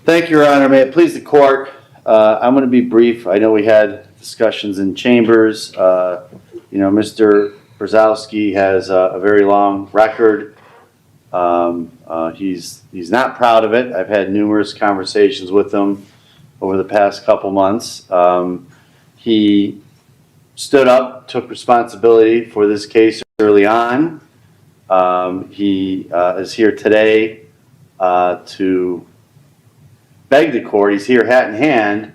Thank you, Your Honor. May it please the court, I'm going to be brief. I know we had discussions in chambers. Mr. Brzezowski has a very long record. He's not proud of it. I've had numerous conversations with him over the past couple months. He stood up, took responsibility for this case early on. He is here today to beg the court. He's here hat in hand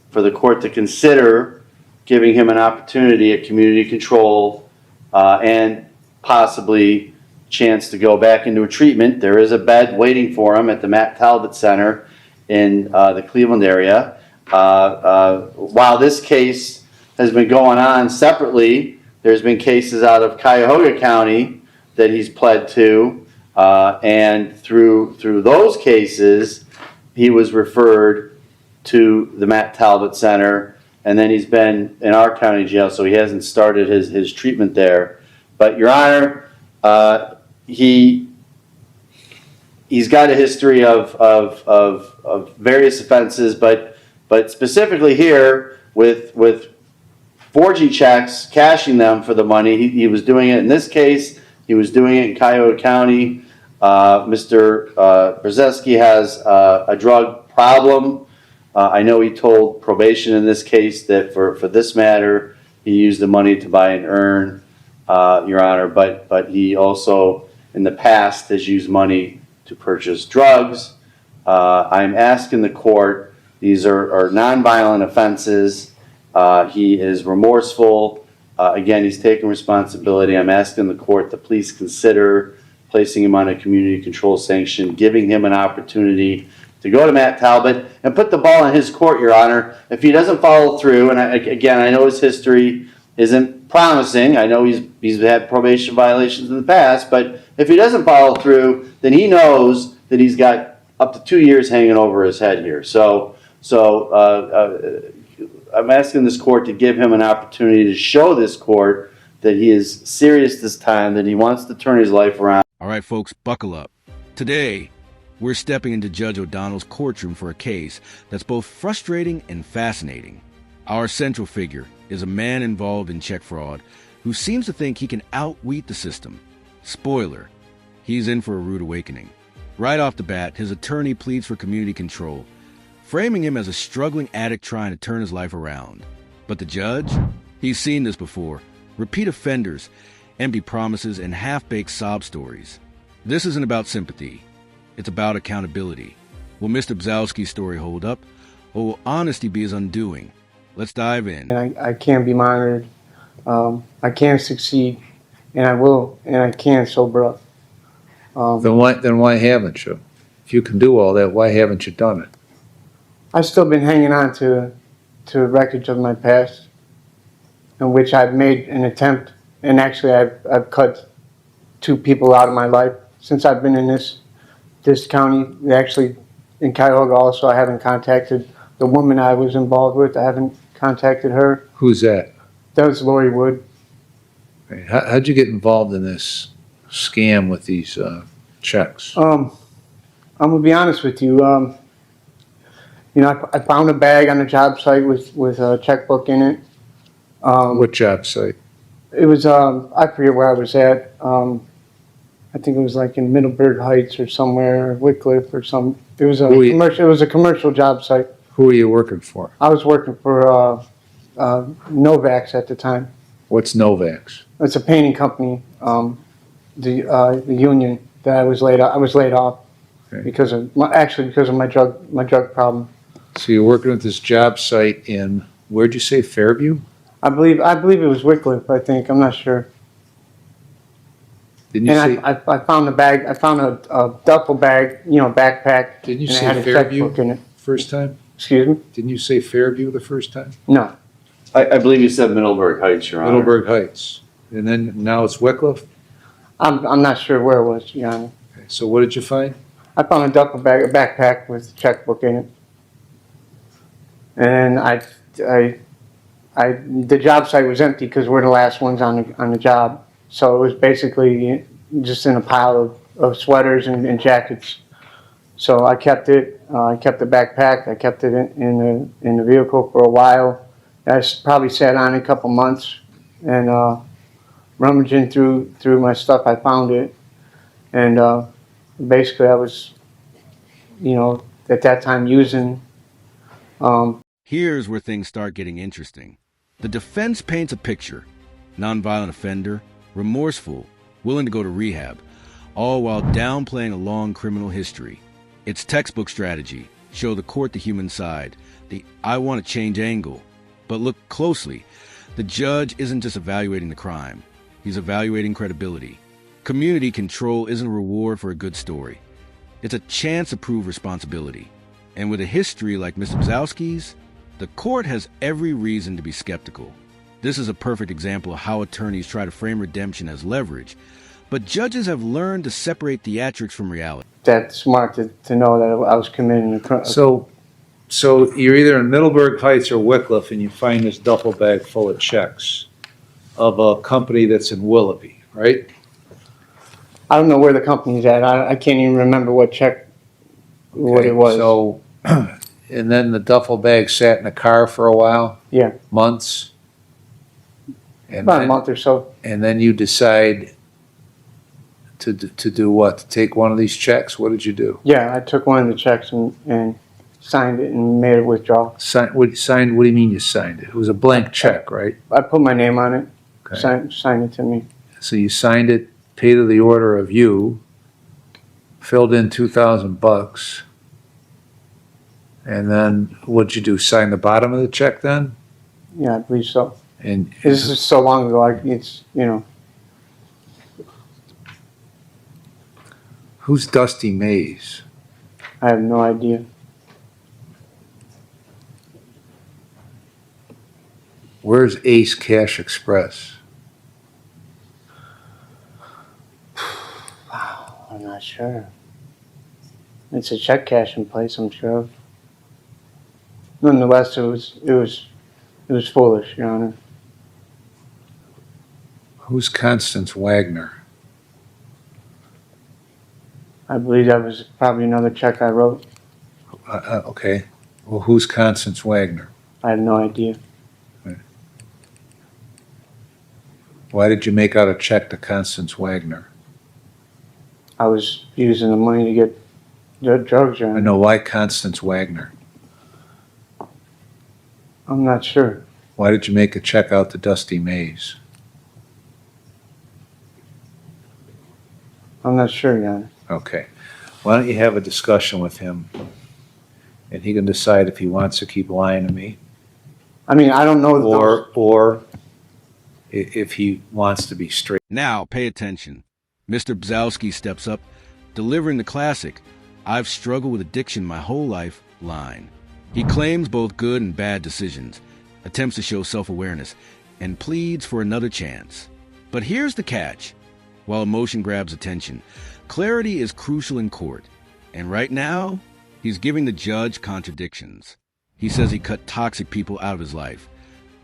for the court to consider giving him an opportunity at community control and possibly chance to go back into a treatment. There is a bed waiting for him at the Matt Talbot Center in the Cleveland area. While this case has been going on separately, there's been cases out of Cuyahoga County that he's pled to, and through those cases, he was referred to the Matt Talbot Center, and then he's been in our county jail, so he hasn't started his treatment there. But, Your Honor, he's got a history of various offenses, but specifically here with forging checks, cashing them for the money. He was doing it in this case. He was doing it in Cuyahoga County. Mr. Brzezowski has a drug problem. I know he told probation in this case that for this matter, he used the money to buy an urn, Your Honor, but he also in the past has used money to purchase drugs. I'm asking the court, these are nonviolent offenses. He is remorseful. Again, he's taking responsibility. I'm asking the court to please consider placing him on a community control sanction, giving him an opportunity to go to Matt Talbot and put the ball in his court, Your Honor. If he doesn't follow through, and I know his history isn't promising. I know he's had probation violations in the past, but if he doesn't follow through, then he knows that he's got up to 2 years hanging over his head here. So I'm asking this court to give him an opportunity to show this court that he is serious this time, that he wants to turn his life around. All right, folks, buckle up. Today, we're stepping into Judge O'Donnell's courtroom for a case that's both frustrating and fascinating. Our central figure is a man involved in check fraud who seems to think he can outwit the system. Spoiler, he's in for a rude awakening. Right off the bat, his attorney pleads for community control, framing him as a struggling addict trying to turn his life around. But the judge? He's seen this before. Repeat offenders, empty promises, and half-baked sob stories. This isn't about sympathy. It's about accountability. Will Mr. Brzezowski's story hold up, or will honesty be his undoing? Let's dive in. I can be monitored. I can succeed, and I will, and I can sober up. Then why haven't you? If you can do all that, why haven't you done it? I've still been hanging on to wreckage of my past, in which I've made an attempt, and actually I've cut 2 people out of my life since I've been in this county. Actually, in Cuyahoga also, I haven't contacted the woman I was involved with. I haven't contacted her. Who's that? That was Lori Wood. How'd you get involved in this scam with these checks? I'm gonna be honest with you. I found a bag on a job site with a checkbook in it. What job site? It was I forget where I was at. I think it was like in Middleburg Heights or somewhere, Wycliffe or some. It was a commercial. It was a commercial job site. Who are you working for? I was working for Novax at the time. What's Novax? It's a painting company. The union that I was laid off because of my drug problem. So you're working at this job site in, where'd you say, Fairview? I believe it was Wycliffe. I think, I'm not sure. Didn't you say? I found a bag. I found a duffel bag, backpack. Didn't you and say it had a Fairview checkbook in it. First time? Excuse me? Didn't you say Fairview the first time? No. I believe you said Middleburg Heights, Your Honor. Middleburg Heights. And then now it's Wycliffe? I'm not sure where it was, Your Honor. Okay. So what did you find? I found a duffel bag, a backpack with a checkbook in it. And the job site was empty because we're the last ones on the job. So it was basically just in a pile of sweaters and jackets. So I kept it. I kept the backpack. I kept it in the vehicle for a while. Probably sat on it a couple months, and rummaging through my stuff, I found it, and basically I was, at that time using. Here's where things start getting interesting. The defense paints a picture: nonviolent offender, remorseful, willing to go to rehab, all while downplaying a long criminal history. It's textbook strategy: show the court the human side, the I want to change angle. But look closely. The judge isn't just evaluating the crime. He's evaluating credibility. Community control isn't a reward for a good story. It's a chance to prove responsibility. And with a history like Mr. Bzowski's, the court has every reason to be skeptical. This is a perfect example of how attorneys try to frame redemption as leverage, but judges have learned to separate theatrics from reality. That smart to know that I was committing a crime. So you're either in Middleburg Heights or Wickliffe, and you find this duffel bag full of checks of a company that's in Willoughby, right? I don't know where the company's at. I can't even remember what Okay, it was. So, and then the duffel bag sat in the car for a while, Yeah, months? And about a then- month or so. And then you decide to do what? To take one of these checks? What did you do? Yeah, I took one of the checks and signed it and made a withdrawal. What do you mean you signed it? It was a blank check, right? I put my name on it. Okay. Signed it to me. So you signed it, paid to the order of you, filled in $2,000, and then what'd you do? Sign the bottom of the check then? Yeah, I believe so. And This is so long ago. It's who's Dusty Mays? I have no idea. Where's Ace Cash Express? I'm not sure. It's a check cashing place, I'm sure of. Nonetheless, it was foolish, Your Honor. Who's Constance Wagner? I believe that was probably another check I wrote. Okay. Well, who's Constance Wagner? I have no idea. Why did you make out a check to Constance Wagner? I was using the money to get the drugs, Your Honor. I know, why Constance Wagner? I'm not sure. Why did you make a check out to Dusty Mays? I'm not sure, Your Honor. Okay. Why don't you have a discussion with him, and he can decide if he wants to keep lying to me, I mean, I don't know. or if he wants to be straight. Now, pay attention. Mr. Bzowski steps up, delivering the classic, "I've struggled with addiction my whole life" line. He claims both good and bad decisions, attempts to show self-awareness, and pleads for another chance. But here's the catch. While emotion grabs attention, clarity is crucial in court. And right now, he's giving the judge contradictions. He says he cut toxic people out of his life.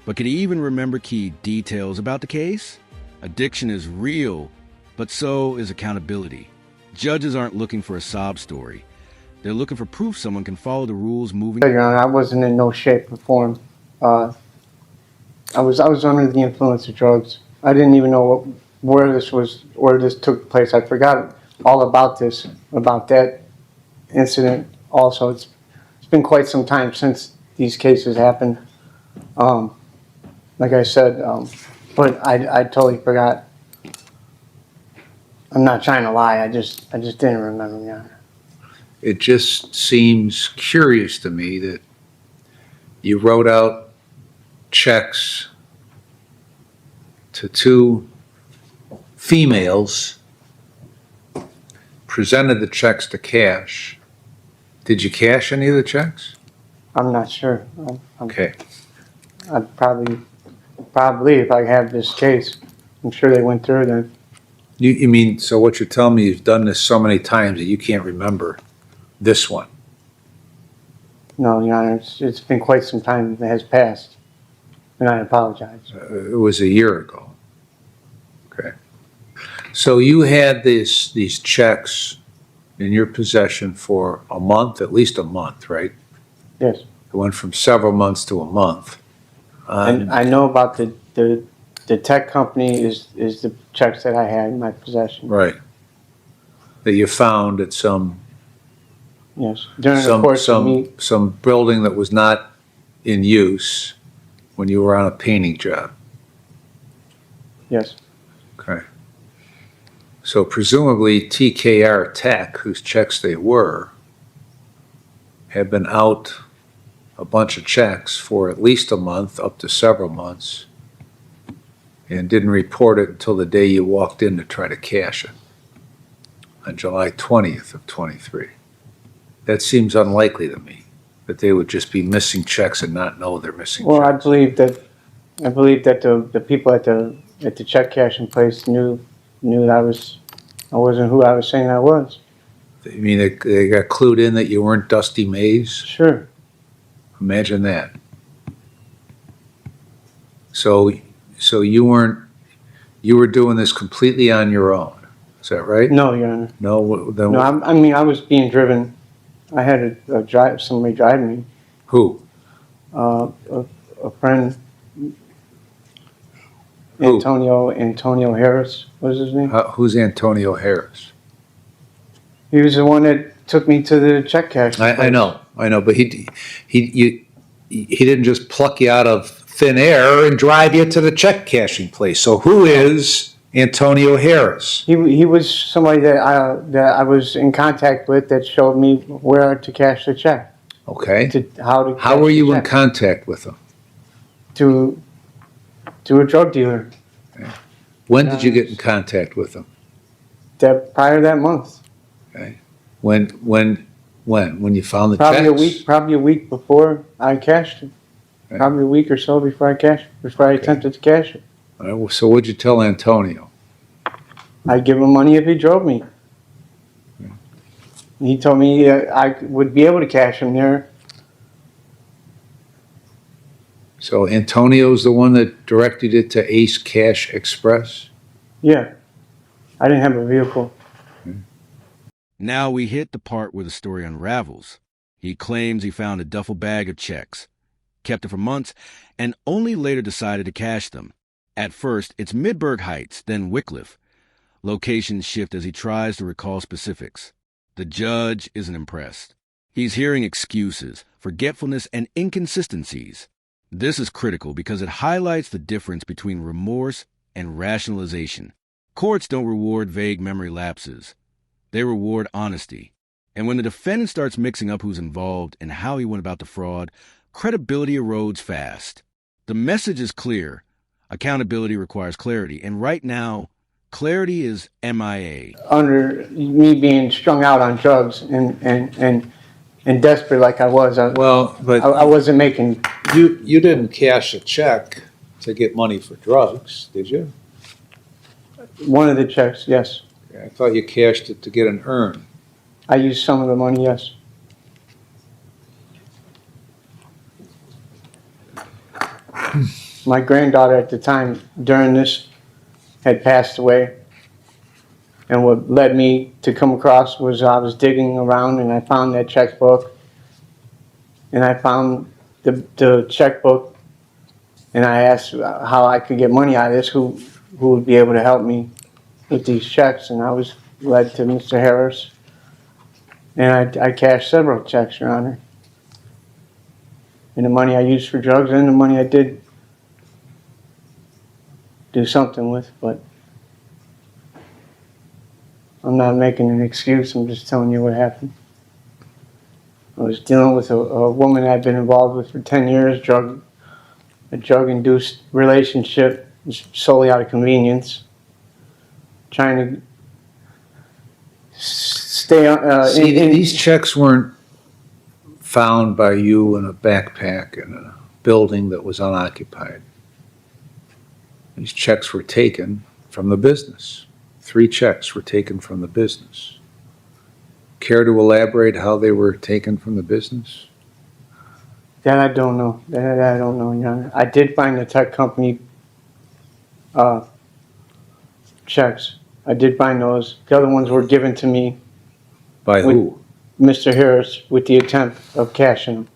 But can he even remember key details about the case? Addiction is real, but so is accountability. Judges aren't looking for a sob story. They're looking for proof someone can follow the rules moving. Your Honor, I wasn't in no shape or form. I was under the influence of drugs. I didn't even know where this took place. I forgot all about that incident. Also, it's been quite some time since these cases happened. Like I said, but I totally forgot. I'm not trying to lie. I just didn't remember, Your Honor. It just seems curious to me that you wrote out checks to two females, presented the checks to cash. Did you cash any of the checks? I'm not sure. Okay. I'd probably if I have this case, I'm sure they went through then. You mean, so what you're telling me, you've done this so many times that you can't remember this one? No, Your Honor, it's been quite some time that has passed, and I apologize. It was a year ago. Okay. So you had these checks in your possession for a month, at least a month, right? Yes. It went from several months to a month. And I know about the tech company is the checks that I had in my possession. Right. That you found at some Yes. During the course of me, some building that was not in use when you were on a painting job. yes. Okay. So presumably TKR Tech, whose checks they were, had been out a bunch of checks for at least a month, up to several months, and didn't report it until the day you walked in to try to cash it on July 20th of 23. That seems unlikely to me, that they would just be missing checks and not know they're missing Well, checks. I believe that the people at the check cashing place knew that I wasn't who I was saying I was. You mean they got clued in that you weren't Dusty Mays? Sure. Imagine that. So you were doing this completely on your own. Is that right? No, Your Honor. No, then No, I was being driven. I had somebody driving me. who? A friend, Who? Antonio Harris. What is his name? Who's Antonio Harris? He was the one that took me to the check cash. I know, but he didn't just pluck you out of thin air and drive you to the check cashing place. So who is Antonio Harris? He was somebody that I was in contact with that showed me where to cash the check. Okay. How How were cash you the in check. contact with him? To a drug dealer. When did you get in contact with him? Prior that month. When you found the checks? Probably a week before I cashed it. Okay. Probably a week or so before I attempted to cash it. All right, well, so what'd you tell Antonio? I'd give him money if he drove me. He told me I would be able to cash him there. So Antonio's the one that directed it to Ace Cash Express? Yeah. I didn't have a vehicle. Now we hit the part where the story unravels. He claims he found a duffel bag of checks, kept it for months, and only later decided to cash them. At first, it's Midburg Heights, then Wickliffe. Locations shift as he tries to recall specifics. The judge isn't impressed. He's hearing excuses, forgetfulness, and inconsistencies. This is critical because it highlights the difference between remorse and rationalization. Courts don't reward vague memory lapses. They reward honesty. And when the defendant starts mixing up who's involved and how he went about the fraud, credibility erodes fast. The message is clear. Accountability requires clarity. And right now, clarity is MIA. Under me being strung out on drugs and desperate like I was, I wasn't making. You didn't cash a check to get money for drugs, did you? One of the checks, yes. I thought you cashed it to get an earn. I used some of the money, yes. My granddaughter at the time, during this, had passed away. And what led me to come across was I was digging around and I found that checkbook. And I found the checkbook. And I asked how I could get money out of this, who would be able to help me with these checks. And I was led to Mr. Harris. And I cashed several checks, Your Honor. And the money I used for drugs and the money I did do something with, but I'm not making an excuse, I'm just telling you what happened. I was dealing with a woman I'd been involved with for 10 years, a drug-induced relationship solely out of convenience, trying to stay on. These checks weren't found by you in a backpack in a building that was unoccupied. These checks were taken from the business. 3 checks were taken from the business. Care to elaborate how they were taken from the business? That I don't know. That I don't know, Your Honor. I did find the tech company checks. I did find those. The other ones were given to me By who? Mr. Harris with the attempt of cashing them.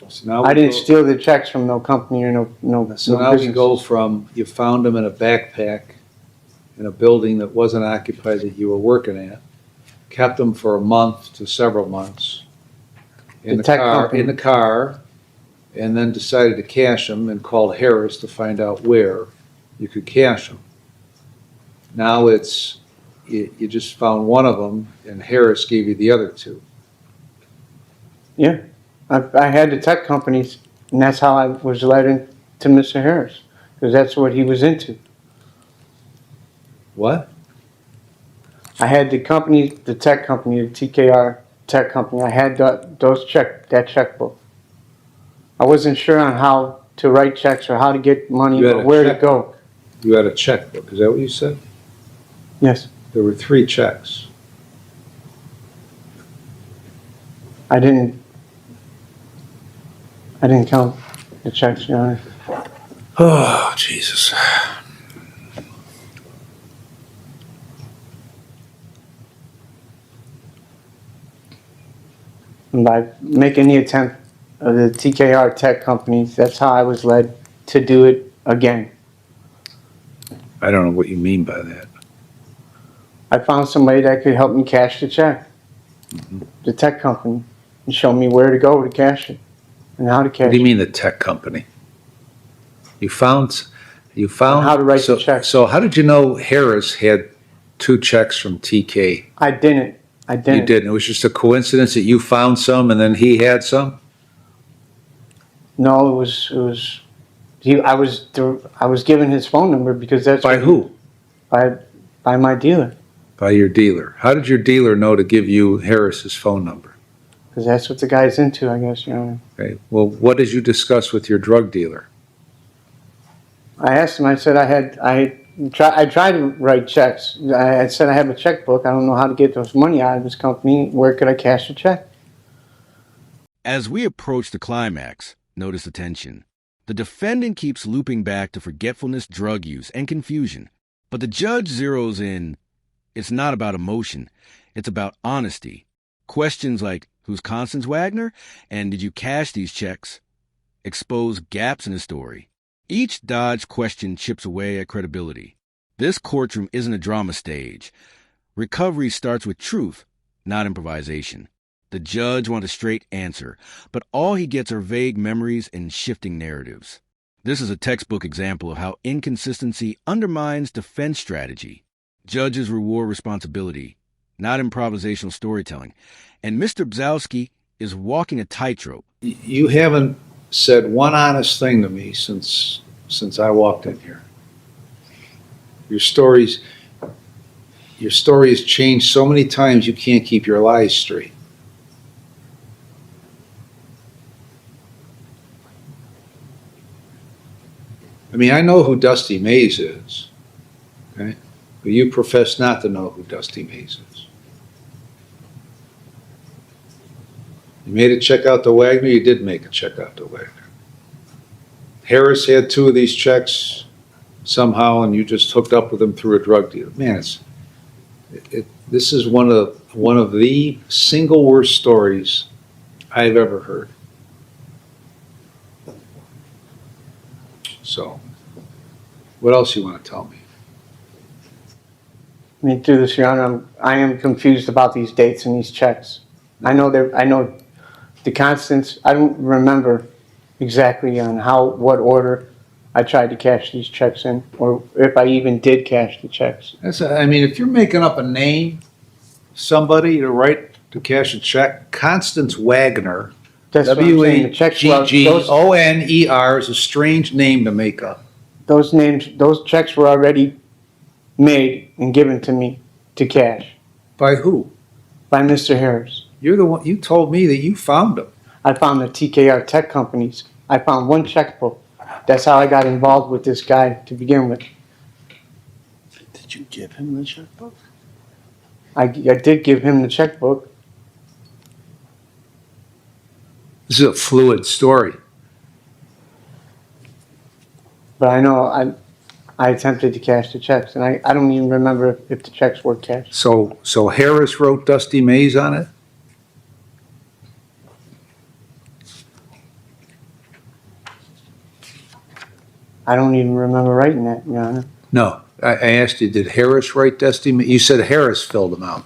So now I we didn't go- steal the checks from no company or no So now we business. go from, you found them in a backpack in a building that wasn't occupied that you were working at, kept them for a month to several months in The the tech car, company. in the car, and then decided to cash them and called Harris to find out where you could cash them. Now it's, you just found one of them and Harris gave you the other two. Yeah, I had the tech companies, and that's how I was led into Mr. Harris, because that's what he was into. What? I had the company, the tech company, the TKR tech company. I had that checkbook. I wasn't sure on how to write checks or how to get money You had or a where to check- go. You had a checkbook, is that what you said? Yes, There were 3 checks. I didn't count the checks, Your Honor. Oh, Jesus. And by making the attempt of the TKR tech companies, that's how I was led to do it again. I don't know what you mean by that. I found somebody that could help me cash the check, the tech company, and show me where to go to cash it and how to cash What do you it. mean the tech company? You found. How to write so, the check. So how did you know Harris had 2 checks from TK? I didn't. You didn't. It was just a coincidence that you found some and then he had some? No, it was. I was given his phone number because that's By what who? by my dealer, By your dealer. How did your dealer know to give you Harris's phone number? because that's what the guy's into, I guess, Your Honor. Okay. Well, what did you discuss with your drug dealer? I asked him. I said I tried to write checks. I said I have a checkbook. I don't know how to get those money out of this company. Where could I cash the check? As we approach the climax, notice the tension. The defendant keeps looping back to forgetfulness, drug use, and confusion. But the judge zeroes in. It's not about emotion. It's about honesty. Questions like, who's Constance Wagner? And did you cash these checks? Expose gaps in the story. Each dodged question chips away at credibility. This courtroom isn't a drama stage. Recovery starts with truth, not improvisation. The judge wants a straight answer, but all he gets are vague memories and shifting narratives. This is a textbook example of how inconsistency undermines defense strategy. Judges reward responsibility, not improvisational storytelling. And Mr. Bzowski is walking a tightrope. You haven't said one honest thing to me since I walked in here. Your story has changed so many times you can't keep your lies straight. I mean, I know who Dusty Mays is, okay? But you profess not to know who Dusty Mays is. You made a check out to Wagner, you did make a check out to Wagner. Harris had 2 of these checks somehow, and you just hooked up with him through a drug deal. Man, this is one of the single worst stories I've ever heard. So, what else you want to tell me? I mean, through this, Your Honor, I am confused about these dates and these checks. I know the constants. I don't remember exactly on what order I tried to cash these checks in, or if I even did cash the checks. I mean, if you're making up a name, somebody to cash a check, Constance Wagner, That's what I'm saying. The checks were Wagner is a strange name to make up. those checks were already made and given to me to cash By who? by Mr. Harris. You're the one. You told me that you found them. I found the TKR tech companies. I found one checkbook. That's how I got involved with this guy to begin with. Did you give him the checkbook? I did give him the checkbook. This is a fluid story. But I know I attempted to cash the checks, and I don't even remember if the checks were cashed. So Harris wrote Dusty Mays on it? I don't even remember writing that, Your Honor. No, I asked you, did Harris write Dusty Mays? You said Harris filled them out.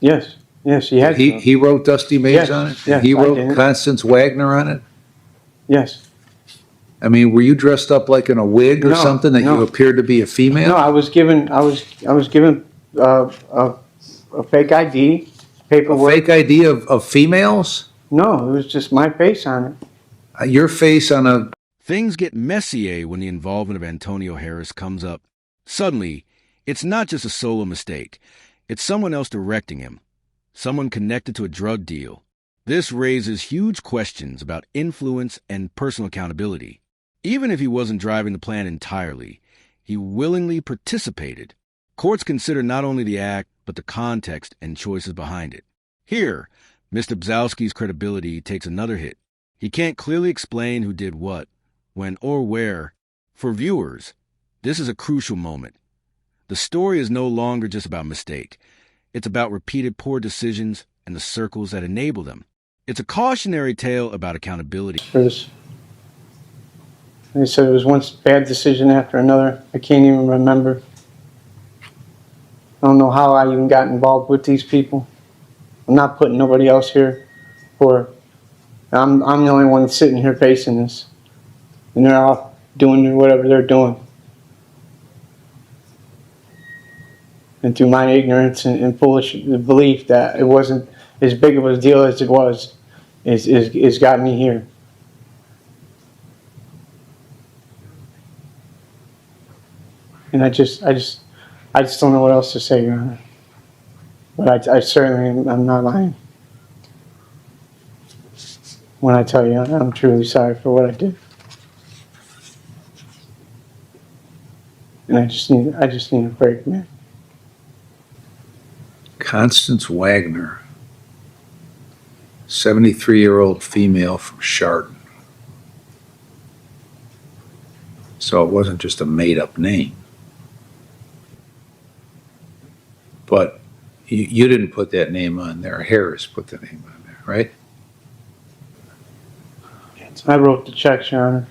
Yes, he had to. He wrote Dusty Mays Yes, on it? yes, He I wrote didn't. Constance Wagner on it? Yes. I mean, were you dressed up like in a wig or No, something that you no. appeared to be a female? No, I was given a fake ID, A paperwork. fake ID of females? No, it was just my face on it. Your face on a, Things get messier when the involvement of Antonio Harris comes up. Suddenly, it's not just a solo mistake. It's someone else directing him. Someone connected to a drug deal. This raises huge questions about influence and personal accountability. Even if he wasn't driving the plan entirely, he willingly participated. Courts consider not only the act, but the context and choices behind it. Here, Mr. Bzowski's credibility takes another hit. He can't clearly explain who did what, when or where. For viewers, this is a crucial moment. The story is no longer just about mistake. It's about repeated poor decisions and the circles that enable them. It's a cautionary tale about accountability. For this. They said it was one bad decision after another. I can't even remember. I don't know how I even got involved with these people. I'm not putting nobody else here for. I'm the only one sitting here facing this, and they're all doing whatever they're doing. And through my ignorance and foolish belief that it wasn't as big of a deal as it was, is got me here. And I just don't know what else to say, Your Honor. But I certainly I'm not lying when I tell you I'm truly sorry for what I did. And I just need a break, man. Constance Wagner, 73-year-old female from Chardon. So it wasn't just a made-up name. But you didn't put that name on there. Harris put the name on there, right? I wrote the checks, Your Honor.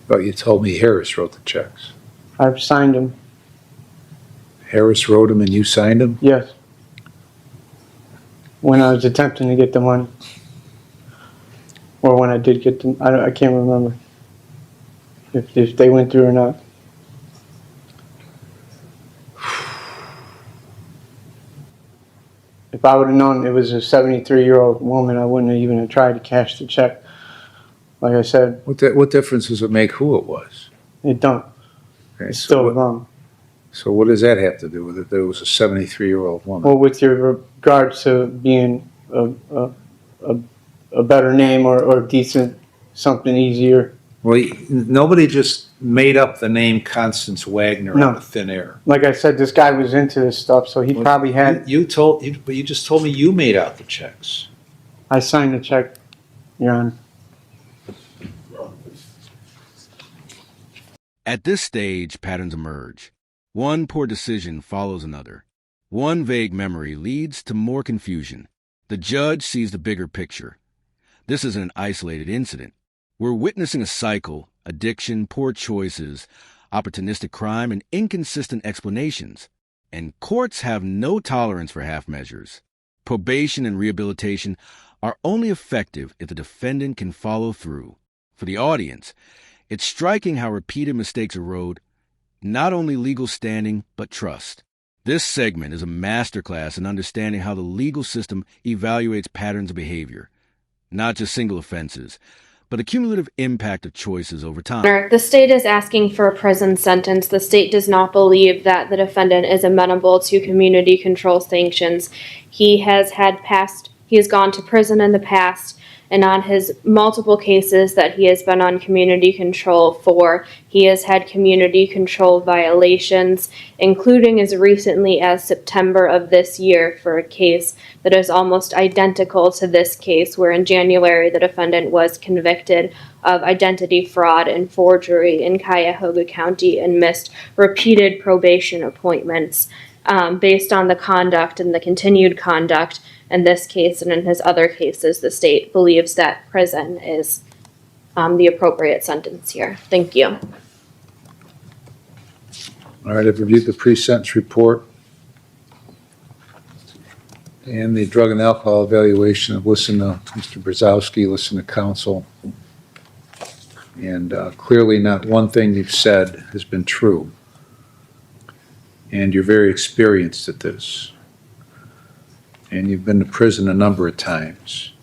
But you told me Harris wrote the checks. I've signed them. Harris wrote them and you signed them? Yes. When I was attempting to get the money. Or when I did get them. I can't remember if they went through or not. If I would have known it was a 73-year-old woman, I wouldn't have even tried to cash the check. Like I said, What difference does it make who it was? it don't. Okay, It's still what, wrong. so what does that have to do with it, that it was a 73-year-old woman? Well, with your regards to being a better name or decent, something easier. Well, nobody just made up the name Constance Wagner No. out of thin air. Like I said, this guy was into this stuff, so he probably had. But you just told me you made out the checks. I signed the check, Your Honor. At this stage, patterns emerge. One poor decision follows another. One vague memory leads to more confusion. The judge sees the bigger picture. This isn't an isolated incident. We're witnessing a cycle: addiction, poor choices, opportunistic crime, and inconsistent explanations. And courts have no tolerance for half measures. Probation and rehabilitation are only effective if the defendant can follow through. For the audience, it's striking how repeated mistakes erode not only legal standing, but trust. This segment is a masterclass in understanding how the legal system evaluates patterns of behavior, not just single offenses, but the cumulative impact of choices over time. The state is asking for a prison sentence. The state does not believe that the defendant is amenable to community control sanctions. He has gone to prison in the past, And on his multiple cases that he has been on community control for, he has had community control violations, including as recently as September of this year for a case that is almost identical to this case, where in January the defendant was convicted of identity fraud and forgery in Cuyahoga County and missed repeated probation appointments. Based on the conduct and the continued conduct in this case and in his other cases, the state believes that prison is the appropriate sentence here. Thank you. All right, I've reviewed the pre-sentence report and the drug and alcohol evaluation. I've listened to Mr. Brzezowski, listened to counsel, and clearly not one thing you've said has been true. And you're very experienced at this. And you've been to prison a number of times.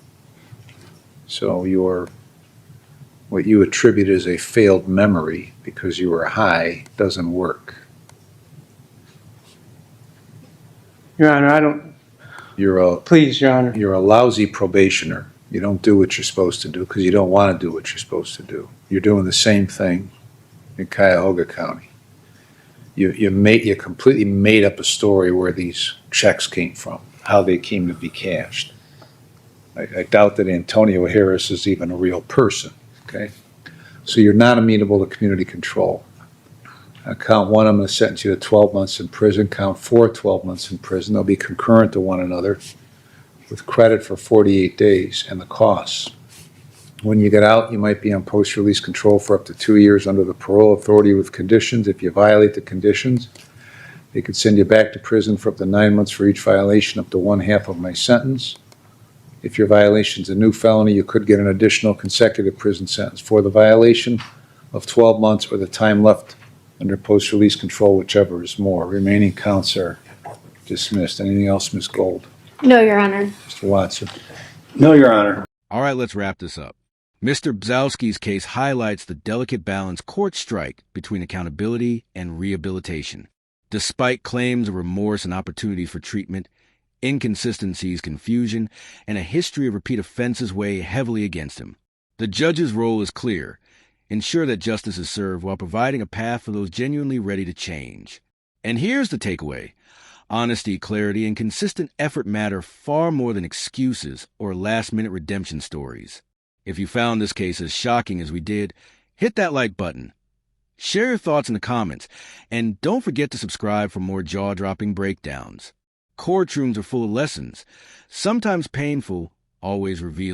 So what you attribute as a failed memory because you were high doesn't work. Your Honor, please, Your Honor. You're a lousy probationer. You don't do what you're supposed to do because you don't want to do what you're supposed to do. You're doing the same thing in Cuyahoga County. You completely made up a story where these checks came from, how they came to be cashed. I doubt that Antonio Harris is even a real person, okay? So you're not amenable to community control. Count one, I'm going to sentence you to 12 months in prison. Count four, 12 months in prison. They'll be concurrent to one another with credit for 48 days and the costs. When you get out, you might be on post-release control for up to 2 years under the parole authority with conditions. If you violate the conditions, they could send you back to prison for up to 9 months for each violation, up to 1/2 of my sentence. If your violation's a new felony, you could get an additional consecutive prison sentence for the violation of 12 months or the time left under post-release control, whichever is more. Remaining counts are dismissed. Anything else, Ms. Gold? No, Your Honor. Mr. Watson? No, Your Honor. All right, let's wrap this up. Mr. Brzezowski's case highlights the delicate balance courts strike between accountability and rehabilitation. Despite claims of remorse and opportunity for treatment, inconsistencies, confusion, and a history of repeat offenses weigh heavily against him. The judge's role is clear: ensure that justice is served while providing a path for those genuinely ready to change. And here's the takeaway: honesty, clarity, and consistent effort matter far more than excuses or last-minute redemption stories. If you found this case as shocking as we did, hit that like button. Share your thoughts in the comments, and don't forget to subscribe for more jaw-dropping breakdowns. Courtrooms are full of lessons, sometimes painful, always revealing.